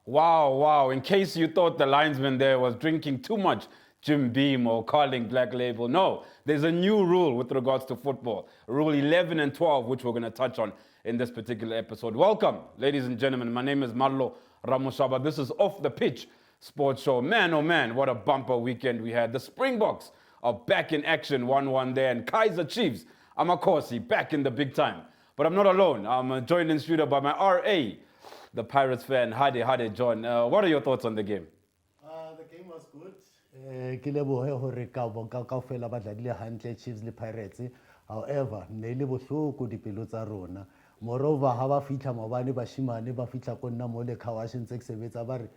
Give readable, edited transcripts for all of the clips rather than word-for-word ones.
Wow. In case you thought the linesman there was drinking too much Jim Beam or calling Black Label, no. There's a new rule with regards to football. Rule 11 and 12, which we're going to touch on in this particular episode. Welcome, ladies and gentlemen. My name is Mallo, Ramoshaba. This is Off the Pitch Sports Show. Man, oh man, what a bumper weekend we had. The Springboks are back in action, 1-1 there. And Kaizer Chiefs, Amakosi, back in the big time. But I'm not alone. I'm joined in studio by my RA, the Pirates fan, Hade John. What are your thoughts on the game? The game was good. Ke lebohe hore kaofela ba dladile hantle Chiefs le Pirates. However, ne le bohloko dipelo tsa rona. Moreover, ha ba fitla mobane bashimane ba fitla ko nna mo le khawashi ntse ke sebetsa ba re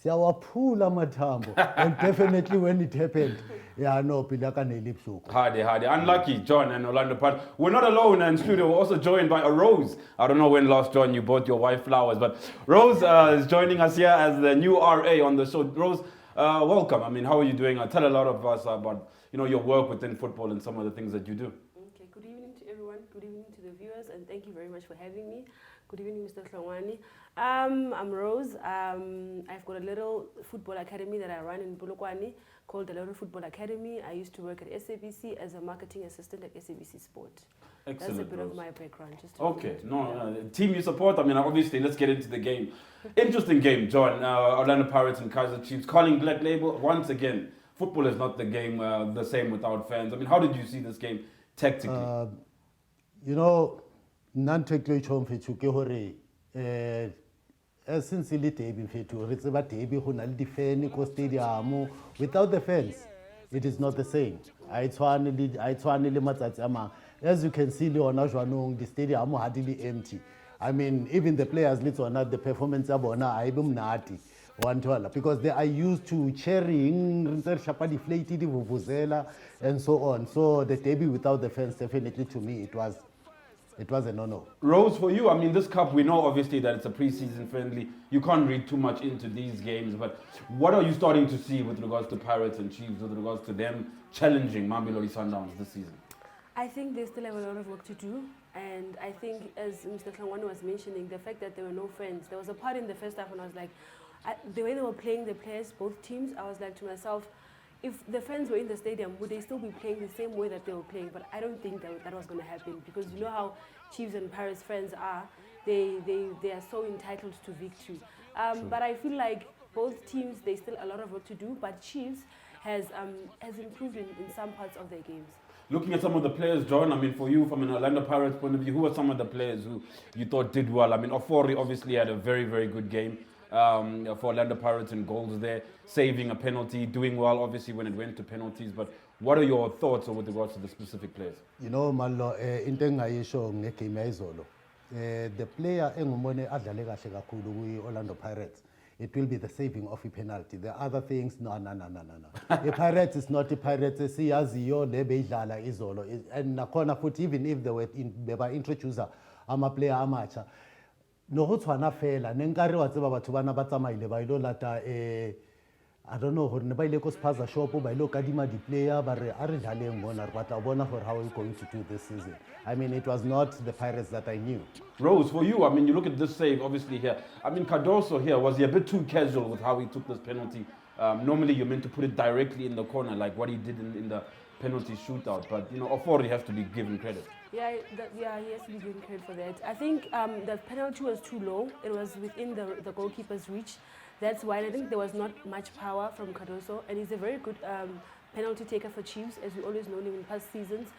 siyawaphula mathambo. And definitely when it happened, yeah, no, pilaka ne le bohloko. Hade. Unlucky, John and Orlando Pirates. We're not alone in studio. We're also joined by a Rose. I don't know when last, John, you bought your wife flowers, but Rose is joining us here as the new RA on the show. Rose, welcome. I mean, how are you doing? Tell a lot of us about your work within football and some of the things that you do. Okay, good evening to everyone. Good evening to the viewers, and thank you very much for having me. Good evening, Mr. Hlongwane. I'm Rose. I've got a little football academy that I run in Polokwane called the Little Football Academy. I used to work at SABC as a marketing assistant at SABC Sport. Excellent. That's a bit Rose. of my background. Okay, team you support. I mean, obviously, let's get into the game. Interesting game, John. Orlando Pirates and Kaizer Chiefs calling Black Label once again. Football is not the game the same without fans. I mean, how did you see this game tactically? Non-technically mfethu ke hore since le derby mfethu re tseba derby go na le di-fan ko stadium. Without the fans, it is not the same. I tshwane le matsatsi a mang. As you can see le ona jwanong, the stadium hardly empty. I mean, even the players le tsona, the performance ya bona ha e be mnati because they are used to cheering, shapa deflated, vuvuzela, and so on. So the derby without the fans, definitely to me, it was a no-no. Rose, for you, I mean, this cup, we know obviously that it's a pre-season friendly. You can't read too much into these games, but what are you starting to see with regards to Pirates and Chiefs, with regards to them challenging Mamelodi Sundowns this season? I think they still have a lot of work to do, and I think, as Mr. Hlongwane was mentioning, the fact that there were no fans. There was a part in the first half when I was like, the way they were playing the players, both teams, I was like to myself, if the fans were in the stadium, would they still be playing the same way that they were playing? But I don't think that was going to happen, because you know how Chiefs and Pirates fans are. They are so entitled to victory. But I feel like both teams, they still a lot of work to do, but Chiefs has improved in some parts of their games. Looking at some of the players, John, I mean, for you, from an Orlando Pirates point of view, who are some of the players who you thought did well? I mean, Ofori obviously had a very, very good game for Orlando Pirates in goals there, saving a penalty, doing well, obviously, when it went to penalties. But what are your thoughts with regards to the specific players? Mallo, into engayisho ngegame yayizolo. The player engumone adlale kahle kakhulu kwi-Orlando Pirates, it will be the saving of a penalty. The other things, no. The Pirates is not the Pirates. Siyaziyo le beyidlala izolo. And nakhona futhi, even if they were introduced ama-player amatsha, no go tshwana fela ne nkare wa tseba batho bana ba tsamaile ba ilo lata I don't know gore ne ba ile ko spaza shop ba ilo kadima di-player ba re a re dlaleng mona re batla bona gore how are we going to do this season. I mean, it was not the Pirates that I knew. Rose, for you, I mean, you look at this save, obviously here. I mean, Cardoso here, was he a bit too casual with how he took this penalty? Normally, you're meant to put it directly in the corner, like what he did in the penalty shootout. But, Ofori has to be given credit. Yeah, he has to be given credit for that. I think the penalty was too low. It was within the goalkeeper's reach. That's why I think there was not much power from Cardoso. And he's a very good penalty taker for Chiefs, as we always know him in past seasons.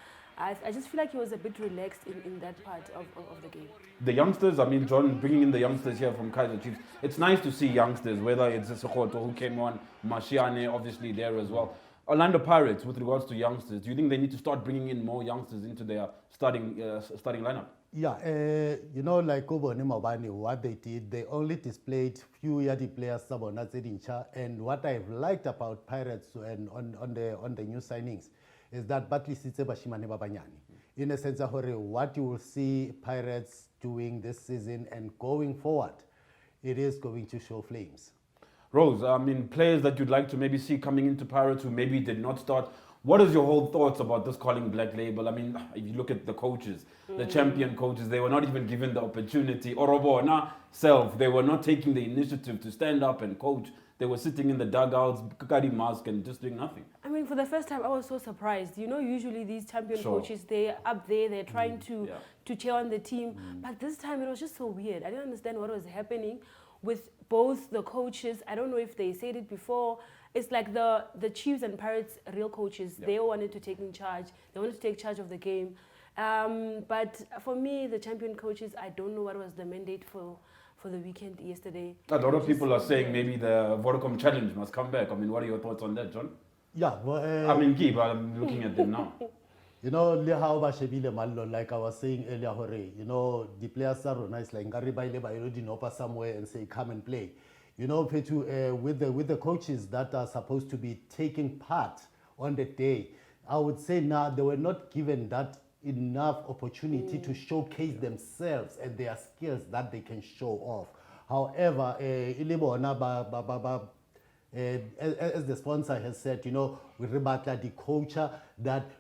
I just feel like he was a bit relaxed in that part of the game. The youngsters, I mean, John, bringing in the youngsters here from Kaizer Chiefs, it's nice to see youngsters, whether it's Sekhoto who came on, Mashiane obviously there as well. Orlando Pirates, with regards to youngsters, do you think they need to start bringing in more youngsters into their starting lineup? Yeah, like Kobone Mabani, what they did, they only displayed few yadi players, Sabona Zedincha, and what I've liked about Pirates and on the new signings is that Batli Sitse Bashimane Babanyani. In a sense of what you will see Pirates doing this season and going forward, it is going to show flames. Rose, I mean, players that you'd like to maybe see coming into Pirates who maybe did not start What is your whole thoughts about this calling black label? I mean, if you look at the coaches, the champion coaches, they were not even given the opportunity. Orobona self, they were not taking the initiative to stand up and coach. They were sitting in the dugouts, carrying mask and just doing nothing. I mean, for the first time, I was so surprised. You know, usually these champion Sure. coaches, they're up there, they're trying Yeah. to cheer on the team. But this time, it was just so weird. I didn't understand what was happening with both the coaches. I don't know if they said it before. It's like the Chiefs and Pirates real coaches. They all wanted to take in charge. They wanted to take charge of the game. But for me, the champion coaches, I don't know what was the mandate for the weekend yesterday. A lot of people are saying maybe the Vodacom challenge must come back. I mean, what are your thoughts on that, John? Yeah, well, I mean, keep, I'm looking at them now. you know, le how ba shebile Mallo, like I was saying earlier, hore, you know, the players are nice, like Ngari Baile ba you know, somewhere and say come and play. You know, Petu, with the coaches that are supposed to be taking part on the day, I would say now they were not given that enough opportunity to showcase themselves and their skills that they can show off. However, as the sponsor has said, you know, we rebuttal the culture that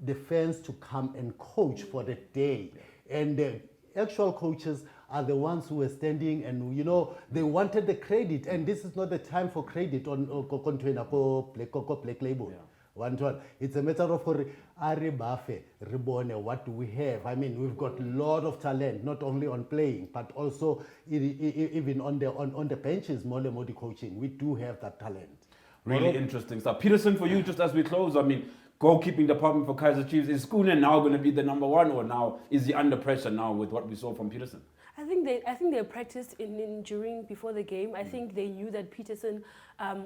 the fans to come and coach for the day. And the actual coaches are the ones who were standing and, you know, they wanted the credit. And this is not the time for credit on Black Label. Yeah. One. It's a matter of what do we have? I mean, we've got a lot of talent, not only on playing, but also even on the benches, Modi coaching. We do have that talent. Really interesting stuff. Peterson, for you, just as we close, I mean, goalkeeping department for Kaizer Chiefs, is Kuhne now going to be the number one, or now is he under pressure now with what we saw from Peterson? I think they practiced during before the game. I think they knew that Peterson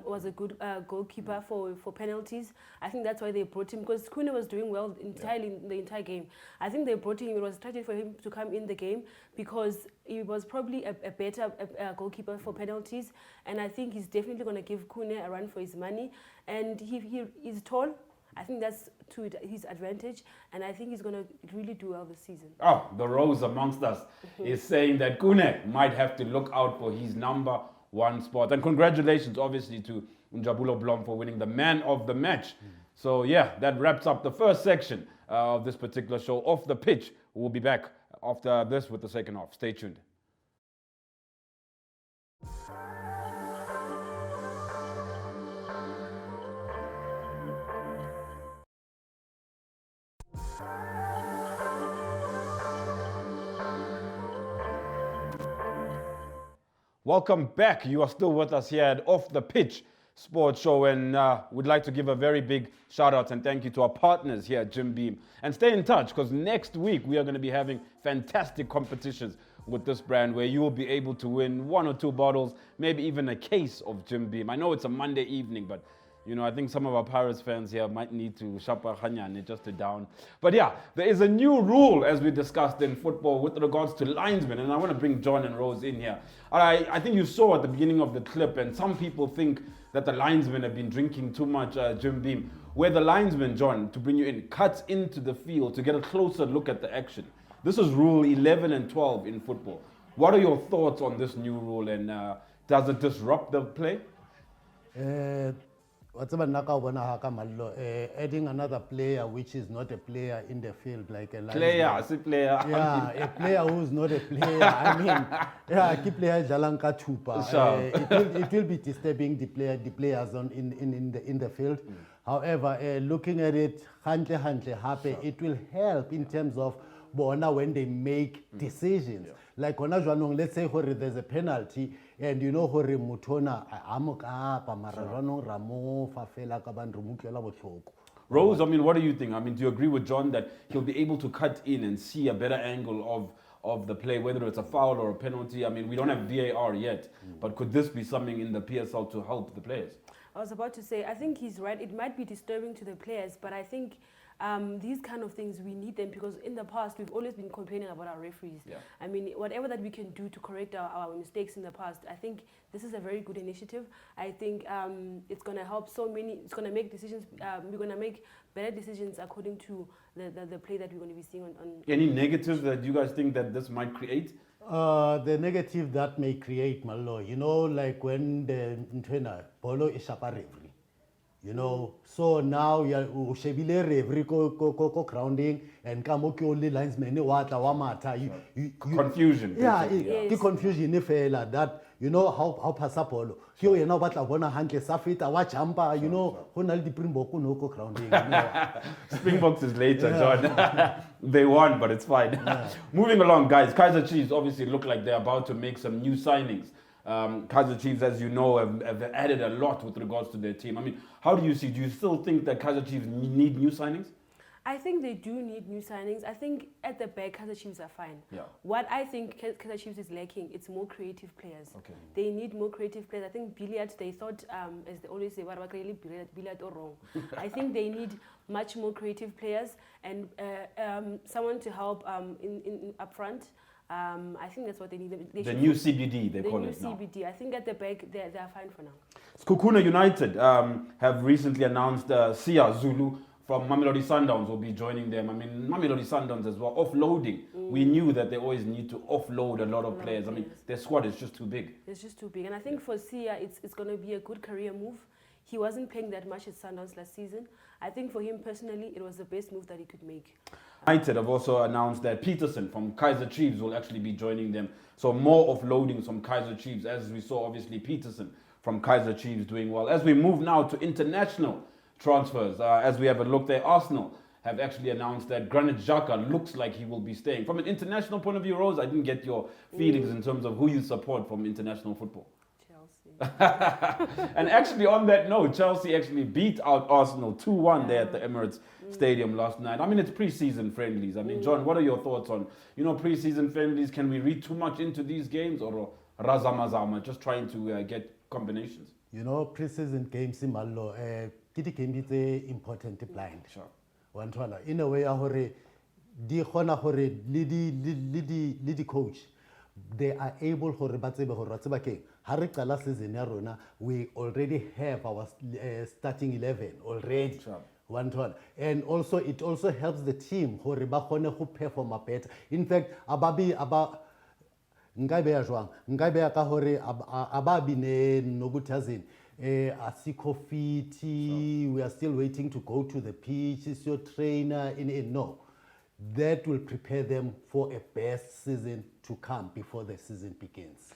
was a good goalkeeper for penalties. I think that's why they brought him, because Kuhne was doing well entirely in the entire game. I think they brought him. It was strategy for him to come in the game because he was probably a better goalkeeper for penalties. And I think he's definitely going to give Kuhne a run for his money. And he's tall. I think that's to his advantage, and I think he's going to really do well this season. Oh, the Rose amongst us is saying that Kuhne might have to look out for his number one spot. And congratulations, obviously, to Njabulo Blom for winning the man of the match. So, yeah, that wraps up the first section of this particular show. Off the pitch, we'll be back after this with the second half. Stay tuned. Welcome back. You are still with us here at Off the Pitch Sports Show, and we'd like to give a very big shout out and thank you to our partners here at Jim Beam. And stay in touch, because next week we are going to be having fantastic competitions with this brand where you will be able to win 1 or 2 bottles, maybe even a case of Jim Beam. I know it's a Monday evening, but you know, I think some of our Pirates fans here might need to shapa hanyane just to down. But yeah, there is a new rule, as we discussed in football, with regards to linesmen. And I want to bring John and Rose in here. I think you saw at the beginning of the clip, and some people think that the linesmen have been drinking too much Jim Beam, where the linesman, John, to bring you in, cuts into the field to get a closer look at the action. This is rule 11 and 12 in football. What are your thoughts on this new rule, and does it disrupt the play? What's about adding another player which is not a player in the field, like a Player. Yeah, a player who's not a player. I mean, yeah, keep player Jalanka Chupa. It will be disturbing the players in the field. However, looking at it, it will help in terms of when they make decisions. Like let's say there's a penalty, and you know Mutona Rose, I mean, what do you think? I mean, do you agree with John that he'll be able to cut in and see a better angle of the play, whether it's a foul or a penalty? I mean, we don't have VAR yet, but could this be something in the PSL to help the players? I was about to say, I think he's right. It might be disturbing to the players, but I think these kind of things, we need them, because in the past, we've always been complaining about our referees. Yeah. I mean, whatever that we can do to correct our mistakes in the past, I think this is a very good initiative. I think it's going to help so many, it's going to make decisions, we're going to make better decisions according to the play that we're going to be seeing on. Any negatives that you guys think that this might create? The negative that may create, Mallo, you know, like when the trainer, Polo is Shapa referee. You know, so now you shebile referee ko grounding and kamo ke only linesman wata wa matha. Confusion. Yeah, basically, Yes. ke confusion e fela that you know how passa bolo. Ke o yena o batla bona hantle sa feta wa jumper, you know, ho na le di-Springbok no ko grounding. You know. Springboks is later, John. They won, but it's fine. Moving along, guys. Kaizer Chiefs obviously look like they're about to make some new signings. Kaizer Chiefs, as you know, have added a lot with regards to their team. I mean, how do you see? Do you still think that Kaizer Chiefs need new signings? I think they do need new signings. I think at the back, Kaizer Chiefs are fine. Yeah. What I think Kaizer Chiefs is lacking, it's more creative players. Okay. They need more creative players. I think Billiard, they thought, as they always say, Billiard or wrong. I think they need much more creative players and someone to help in up front. I think that's what they need. They The should new put- CBD, they the call new it now. CBD. I think at the back, they're fine for now. Skukuna United have recently announced Sia Zulu from Mamelodi Sundowns will be joining them. I mean, Mamelodi Sundowns as well, offloading. We knew that they always need to offload a lot of players. I mean, their squad is just too big. It's just too big. And I think for Sia, it's going to be a good career move. He wasn't playing that much at Sundowns last season. I think for him personally, it was the best move that he could make. United have also announced that Peterson from Kaizer Chiefs will actually be joining them. So more offloading from Kaizer Chiefs, as we saw obviously Peterson from Kaizer Chiefs doing well. As we move now to international transfers, as we have a look there, Arsenal have actually announced that Granit Xhaka looks like he will be staying. From an international point of view, Rose, I didn't get your feelings in terms of who you support from international football. Chelsea. And actually, on that note, Chelsea actually beat out Arsenal 2-1 there at the Emirates Stadium last night. I mean, it's pre-season friendlies. I mean, John, what are your thoughts on, pre-season friendlies? Can we read too much into these games, or razamazama, just trying to get combinations? You know, pre-season games in Mallo, kiti game is important blind. Sure. One twala. In a way, hore di khona hore lidi coach, they are able hore batsebe hore batseba keng. Hari qala season ya rona, we already have our starting 11 already. Sure. One twala. And also it also helps the team hore ba khone go perform better. In fact, nka beya jwang nka beya ka hore ababi ne nogutazini asiko fiti, we are still waiting to go to the pitch, is your trainer in no, that will prepare them for a best season to come before the season begins.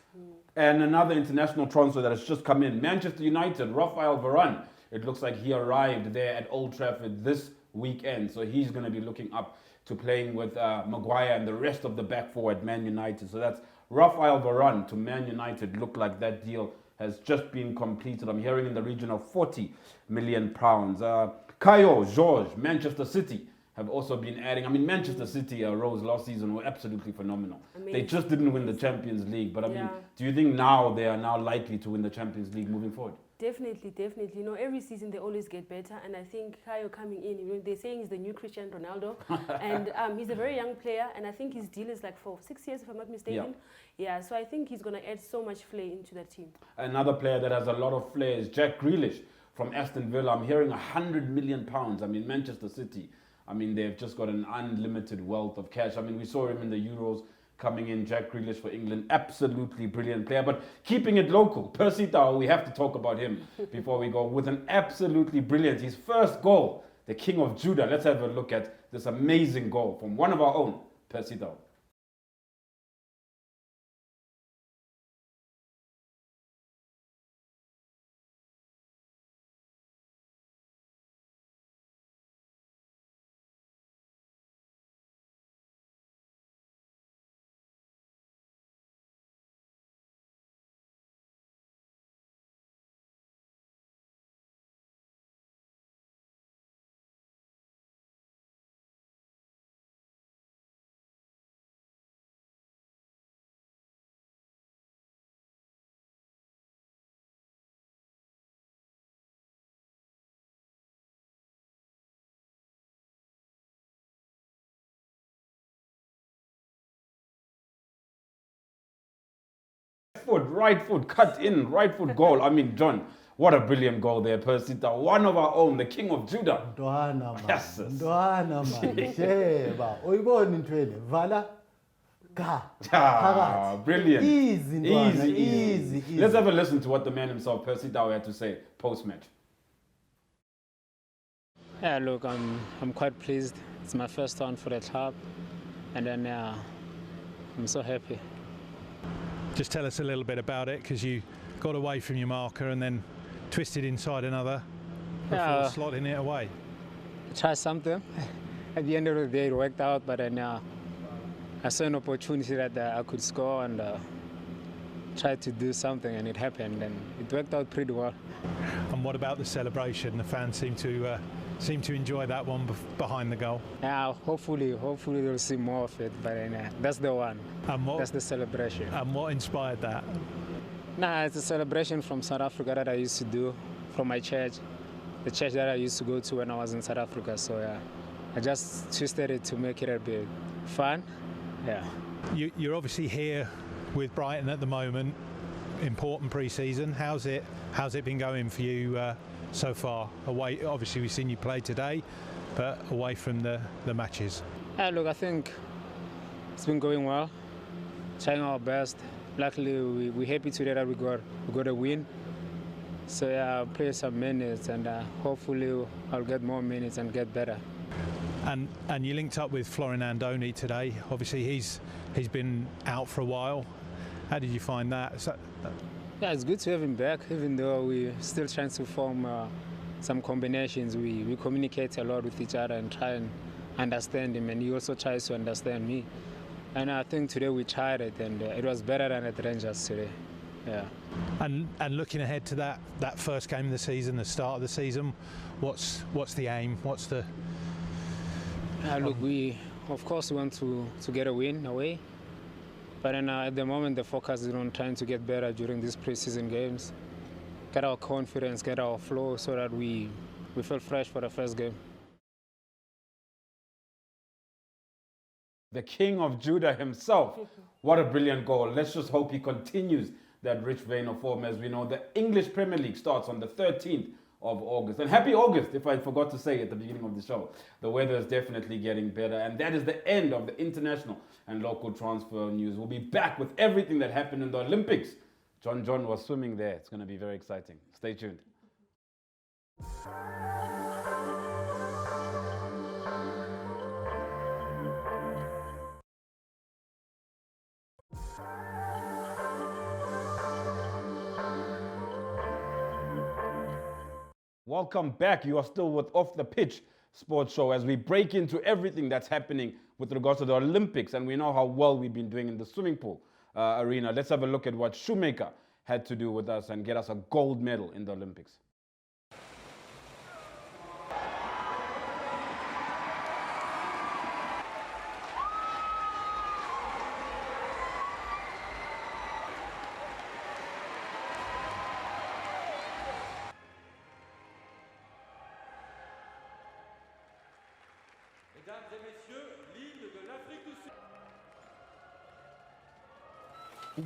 And another international transfer that has just come in, Manchester United, Rafael Varane. It looks like he arrived there at Old Trafford this weekend, so he's going to be looking up to playing with Maguire and the rest of the back four at Man United. So that's Rafael Varane to Man United. Look like that deal has just been completed. I'm hearing in the region of £40 million. Kayo, George, Manchester City have also been adding. I mean, Manchester City, Rose, last season were absolutely phenomenal. Amazing. They just didn't win the Champions League. But I mean, Yeah. do you think now they are now likely to win the Champions League moving forward? Definitely. You know, every season they always get better, and I think Kayo coming in, they're saying he's the new Cristiano Ronaldo, and he's a very young player, and I think his deal is like for 6 years, if I'm not mistaken. Yeah, so I think he's going to add so much flair into that team. Another player that has a lot of flair is Jack Grealish from Aston Villa. I'm hearing £100 million. I mean, Manchester City, I mean, they've just got an unlimited wealth of cash. I mean, we saw him in the Euros coming in, Jack Grealish for England. Absolutely brilliant player. But keeping it local, Percy Tau, we have to talk about him before we go, with an absolutely brilliant, his first goal, the King of Judah. Let's have a look at this amazing goal from one of our own, Percy Tau. Right foot, cut in, right foot goal. I mean, John, what a brilliant goal there, Percy Tau. One of our own, the King of Judah. Ndwana man, Yes, sis. Ndwana man, sheba, uyibona intwele, vala, ka, Ah, phakathi. brilliant. Easy, Ndwana, Easy. easy. Let's have a listen to what the man himself, Percy Tau, had to say post-match. Yeah, look, I'm quite pleased. It's my first one for the club, and then I'm so happy. Just tell us a little bit about it, because you got away from your marker and then twisted inside another before slotting it away. Try something. At the end of the day, it worked out, but then I saw an opportunity that I could score and tried to do something, and it happened, and it worked out pretty well. And what about the celebration? The fans seem to enjoy that one behind the goal. Yeah, hopefully they'll see more of it, but that's the one. That's the celebration. And what inspired that? Nah, it's a celebration from South Africa that I used to do from my church, the church that I used to go to when I was in South Africa. So yeah, I just twisted it to make it a bit fun. Yeah. You're obviously here with Brighton at the moment. Important pre-season. How's it been going for you so far? Away, obviously we've seen you play today, but away from the matches. Yeah, look, I think it's been going well. Trying our best. Luckily, we're happy today that we got a win. So yeah, I'll play some minutes, and hopefully I'll get more minutes and get better. And you linked up with Florin Andoni today. Obviously he's been out for a while. How did you find that? Yeah, it's good to have him back, even though we're still trying to form some combinations. We communicate a lot with each other and try and understand him, and he also tries to understand me. And I think today we tried it, and it was better than at Rangers today. Yeah. And looking ahead to that first game of the season, the start of the season, what's the aim? What's the? Look, we of course want to get a win away, but then, at the moment the focus is on trying to get better during these pre-season games, get our confidence, get our flow, so that we feel fresh for the first game. The King of Judah himself. What a brilliant goal. Let's just hope he continues that rich vein of form. As we know, the English Premier League starts on the 13th of August. And happy August, if I forgot to say at the beginning of the show. The weather is definitely getting better. And that is the end of the international and local transfer news. We'll be back with everything that happened in the Olympics. John was swimming there. It's going to be very exciting. Stay tuned. Welcome back. You are still with Off the Pitch Sports Show as we break into everything that's happening with regards to the Olympics, and we know how well we've been doing in the swimming pool arena. Let's have a look at what Shoemaker had to do with us and get us a gold medal in the Olympics.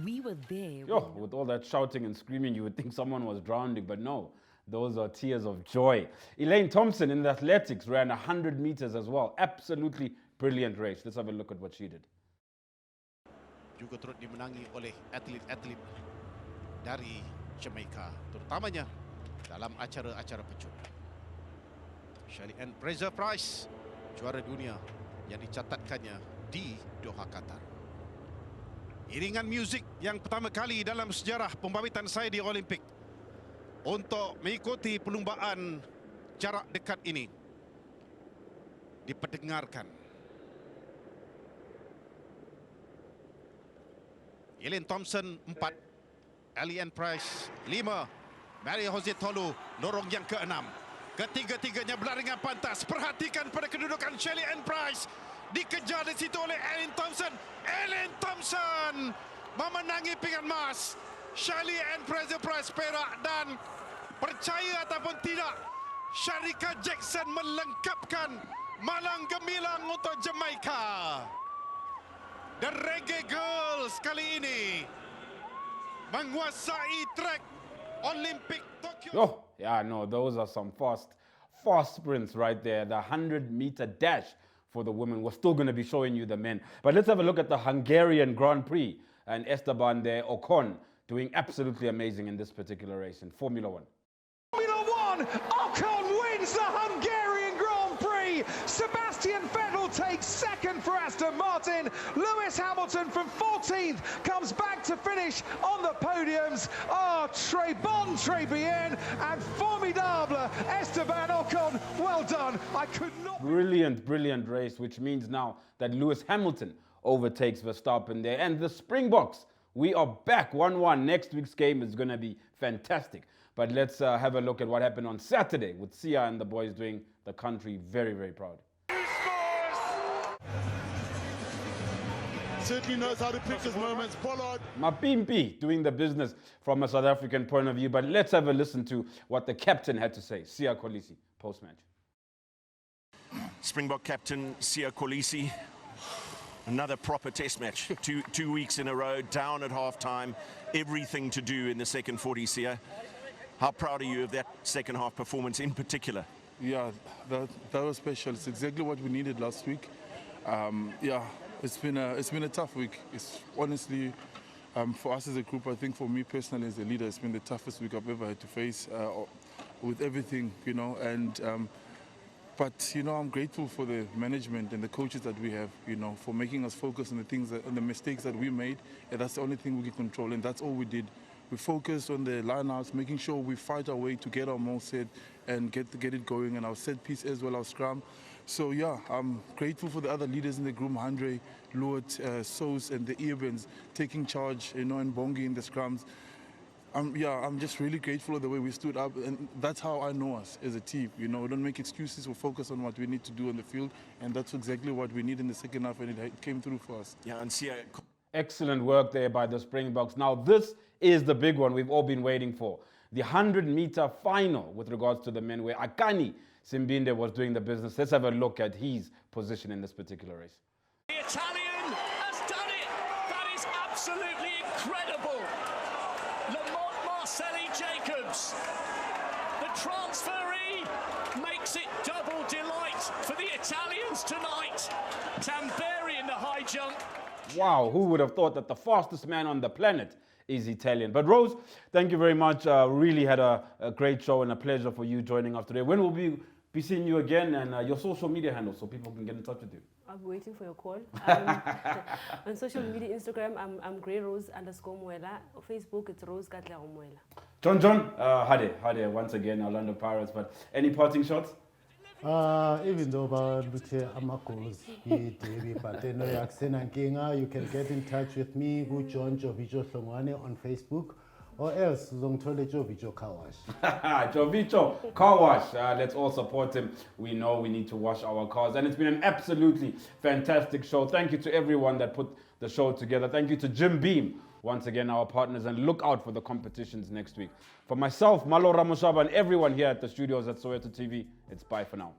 We were there. Yo, with all that shouting and screaming, you would think someone was drowning, but no, those are tears of joy. Elaine Thompson in the athletics ran 100 meters as well. Absolutely brilliant race. Let's have a look at what she did. Juga turut dimenangi oleh atlet-atlet dari Jamaica, terutamanya dalam acara-acara pecut. Shirley Ann Fraser Price, juara dunia yang dicatatkannya di Doha, Qatar. Iringan muzik yang pertama kali dalam sejarah pembabitan saya di Olimpik untuk mengikuti perlumbaan jarak dekat ini diperdengarkan. Elaine Thompson 4, Alien Price 5, Mary Jose Tolu lorong yang ke-6. Ketiga-tiganya berlari dengan pantas. Perhatikan pada kedudukan Shirley Ann Price. Dikejar di situ oleh Elaine Thompson. Elaine Thompson memenangi pinggan emas. Shirley Ann Fraser Price perak, dan percaya ataupun tidak, Sharika Jackson melengkapkan malang gemilang untuk Jamaica. The Reggae Girls kali ini menguasai trek Olympic Tokyo. Oh, yeah, no, those are some fast sprints right there. The 100-meter dash for the women. We're still going to be showing you the men. But let's have a look at the Hungarian Grand Prix and Esteban de Ocon doing absolutely amazing in this particular race in Formula One. Formula One, Ocon wins the Hungarian Grand 3. Sebastian Vettel takes second for Aston Martin. Lewis Hamilton from 14th comes back to finish on the podiums. Oh, très bien, and formidable Esteban Ocon. Well done. I could not... Brilliant race, which means now that Lewis Hamilton overtakes Verstappen there. And the Springboks, we are back 1-1. Next week's game is going to be fantastic. But let's have a look at what happened on Saturday with Sia and the boys doing the country very, very proud. Certainly knows how to pick his moments. Pollard. Mapimpi doing the business from a South African point of view. But let's have a listen to what the captain had to say. Sia Kolisi, post-match. Springbok captain Sia Kolisi. Another proper test match. Two weeks in a row, down at half-time. Everything to do in the second 40, Sia. How proud are you of that second half performance in particular? Yeah, that was special. It's exactly what we needed last week. Yeah, it's been a tough week. It's honestly, for us as a group, I think for me personally as a leader, it's been the toughest week I've ever had to face with everything, you know. And but you know, I'm grateful for the management and the coaches that we have, you know, for making us focus on the things and the mistakes that we made. And that's the only thing we can control, and that's all we did. We focused on the lineouts, making sure we fight our way to get our most set and get it going, and our set piece as well, our scrum. So yeah, I'm grateful for the other leaders in the group, Andre, Lord, Sos, and the Earbuds taking charge, you know, and Bongi in the scrums. I'm just really grateful of the way we stood up, and that's how I know us as a team. You know, we don't make excuses, we focus on what we need to do on the field, and that's exactly what we need in the second half, and it came through for us. Yeah, and Sia... Excellent work there by the Springboks. Now, this is the big one we've all been waiting for. The 100-meter final with regards to the men, where Akani Simbinde was doing the business. Let's have a look at his position in this particular race. The Italian has done it. That is absolutely incredible. Lamont Marcelli Jacobs, the transferee, makes it double delight for the Italians tonight. Tamberi in the high jump. Wow, who would have thought that the fastest man on the planet is Italian? But Rose, thank you very much. Really had a great show and a pleasure for you joining us today. When will we be seeing you again, and your social media handle so people can get in touch with you? I'm waiting for your call. On social media, Instagram, I'm GreyRose_Mwela. Facebook, it's Rose Katla Mwela. John, Hade, once again, Orlando Pirates. But any parting shots? Even though about Amakos, but you can get in touch with me, John Jovicho Hlongwane on Facebook, or else Zongtole Jovicho Kawash. Jovicho Kawash, let's all support him. We know we need to wash our cars, and it's been an absolutely fantastic show. Thank you to everyone that put the show together. Thank you to Jim Beam, once again our partners, and look out for the competitions next week. For myself, Mallo, Ramoshaba, and everyone here at the studios at Soweto TV, it's bye for now.